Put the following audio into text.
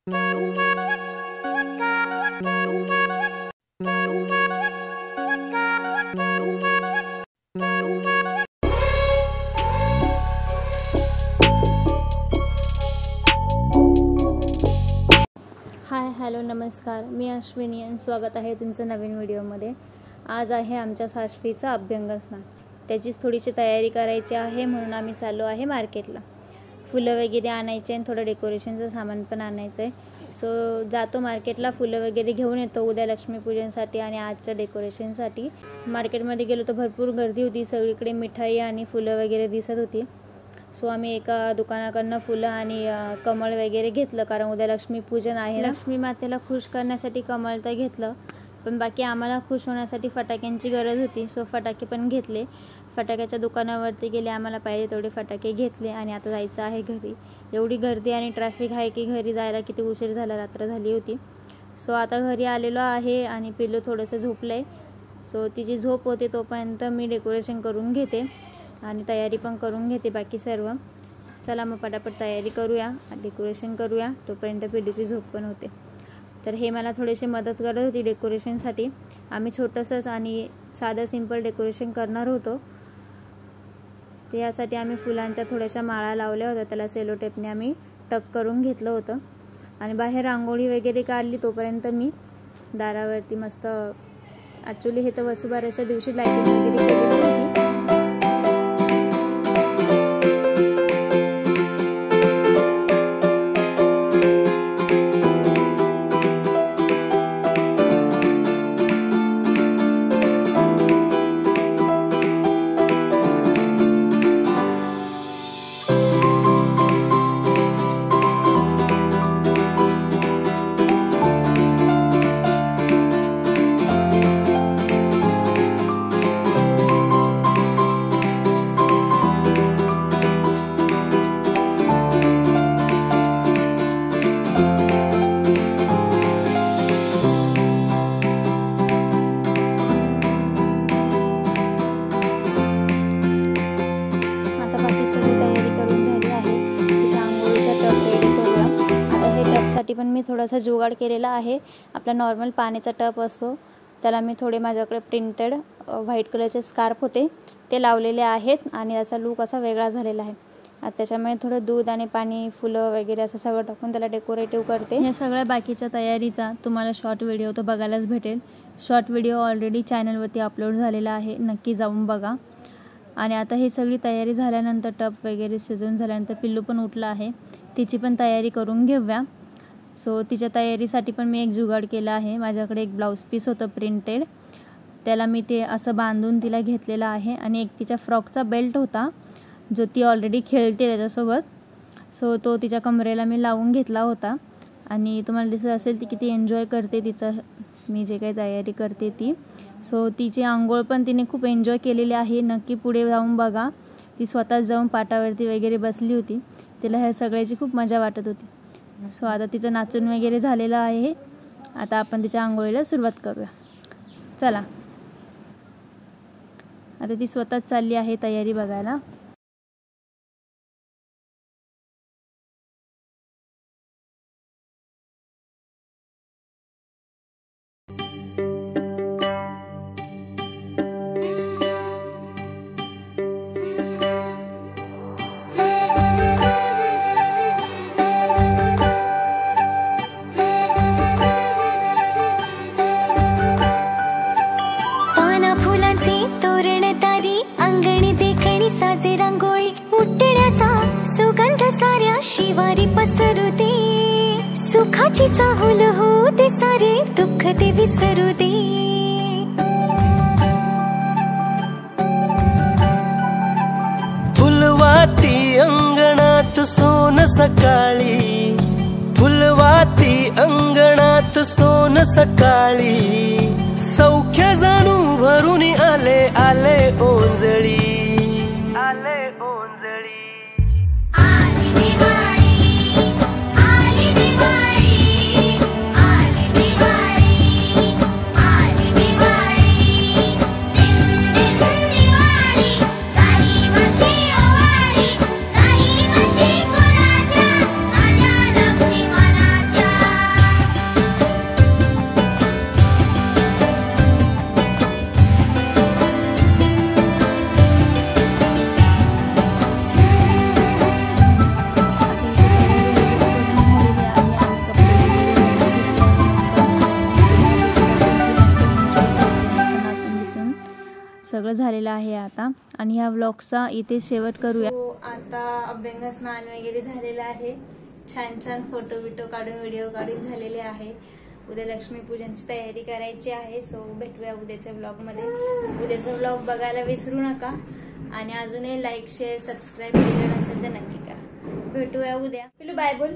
Hi hello नमस्कार, मी अश्विनी आणि स्वागत आहे तुमचं नवीन व्हिडिओमध्ये। आज आहे आमच्या सासवीचा अभ्यंग स्नान, त्याचीच थोडीशी तयारी करायची आहे म्हणून आम्ही चाललो आहे मार्केटला। फुलं वगैरे आणायचे आणि थोडं डेकोरेशनचं सामान पण आणायचं आहे। सो जातो मार्केटला, फुलं वगैरे घेऊन येतो उद्या लक्ष्मीपूजनसाठी आणि आजच्या डेकोरेशनसाठी। मार्केटमध्ये गेलो तर भरपूर गर्दी होती, सगळीकडे मिठाई आणि फुलं वगैरे दिसत होती। सो आम्ही एका दुकानाकडनं फुलं आणि कमळ वगैरे घेतलं, कारण उद्या लक्ष्मीपूजन आहे। लक्ष्मी मातेला खुश करण्यासाठी कमळ तर घेतलं, पण बाकी आम्हाला खुश होण्यासाठी फटाक्यांची गरज होती। सो फटाके पण घेतले, फटाक्याच्या दुकानावरती गेले, आम्हाला पाहिजे तेवढे फटाके घेतले आणि आता जायचं आहे घरी। एवढी गर्दी आणि ट्रॅफिक आहे की घरी जायला किती उशीर झाला, रात्र झाली होती। सो आता घरी आलेलो आहे आणि पिल्लू थोडंसं झोपलं आहे। सो तिची झोप होते तोपर्यंत मी डेकोरेशन करून घेते आणि तयारी पण करून घेते बाकी सर्व। चला मग पटापट तयारी करूया, डेकोरेशन करूया, तोपर्यंत पिल्लूची झोप पण होते। तर हे मला थोडीशी मदत करत होती डेकोरेशनसाठी। आम्ही छोटंसंच आणि साधं सिंपल डेकोरेशन करणार होतो, ते यासाठी आम्ही फुलांच्या थोड्याशा माळा लावल्या होत्या, त्याला सेलो टेपने आम्ही टक करून घेतलं होतं आणि बाहेर रांगोळी वगैरे काढली। तोपर्यंत मी दारावरती मस्त, ॲक्च्युली हे तर वसुबारसच्या दिवशी लाईटिंग वगैरे केलेली होती। पण मी थोडासा जुगाड केलेला आहे। आपला नॉर्मल पाण्याचा टप असतो, त्याला मी थोडे माझ्याकडे प्रिंटेड व्हाईट कलरचे स्कार्फ होते ते लावलेले आहेत आणि याचा लुक असा वेगळा झालेला आहे। आता त्याच्यामुळे थोडं दूध आणि पाणी, फुलं वगैरे असं सगळं टाकून त्याला डेकोरेटिव्ह करते। या सगळ्या बाकीच्या तयारीचा तुम्हाला शॉर्ट व्हिडिओ तो बघायलाच भेटेल। शॉर्ट व्हिडिओ ऑलरेडी चॅनलवरती अपलोड झालेला आहे, नक्की जाऊन बघा। आणि आता ही सगळी तयारी झाल्यानंतर, टप वगैरे शिजवून झाल्यानंतर पिल्लू पण उठला आहे, तिची पण तयारी करून घेऊया। सो तिच्या तयारीसाठी पण मी एक जुगाड केला आहे। माझ्याकडे एक ब्लाऊज पीस होतं प्रिंटेड, त्याला मी ते असं बांधून तिला घेतलेलं आहे आणि एक तिच्या फ्रॉकचा बेल्ट होता जो ती ऑलरेडी खेळते त्याच्यासोबत। सो तो तिच्या कमरेला मी लावून घेतला होता आणि तुम्हाला दिसत असेल ती किती एन्जॉय करते तिचं, मी जे काही तयारी करते ती। सो तिची आंघोळ पण तिने खूप एन्जॉय केलेली आहे, नक्की पुढे जाऊन बघा। ती स्वतःच जाऊन पाटावरती वगैरे बसली होती, तिला ह्या सगळ्याची खूप मजा वाटत होती। सो आता तिचं नाचून वगैरे झालेलं आहे, आता आपण तिच्या आंघोळीला सुरुवात करूया। चला, आता ती स्वतःच चालली आहे तयारी बघायला। शिवारी पसरू दे, सुखाची चाहूल हो दे, सारे दुःख ते विसरू दे। फुलवाती अंगणात सोन सकाळी, फुलवाती अंगणात सोन सकाळी, सौख्य जाणू भरून आले आले ओंजळी, आले ओंजळी। लक्ष्मी मनाच्या सगळं झालेलं आहे आता आणि ह्या व्लॉगचा इथे शेवट करूया. आता अभ्यंग स्नान वगैरे झालेलं आहे. छान छान फोटो बिटो काढून व्हिडिओ काढून झालेले आहे. उद्या लक्ष्मीपूजनची तयारी करायची आहे. सो भेटूया उद्याच्या व्लॉगमध्ये. उद्याचा व्लॉग बघायला विसरू नका आणि अजूनही लाईक शेअर सबस्क्राईब केलं नसेल तर नक्की करा. भेटूया उद्या. पिलू बाय बोल.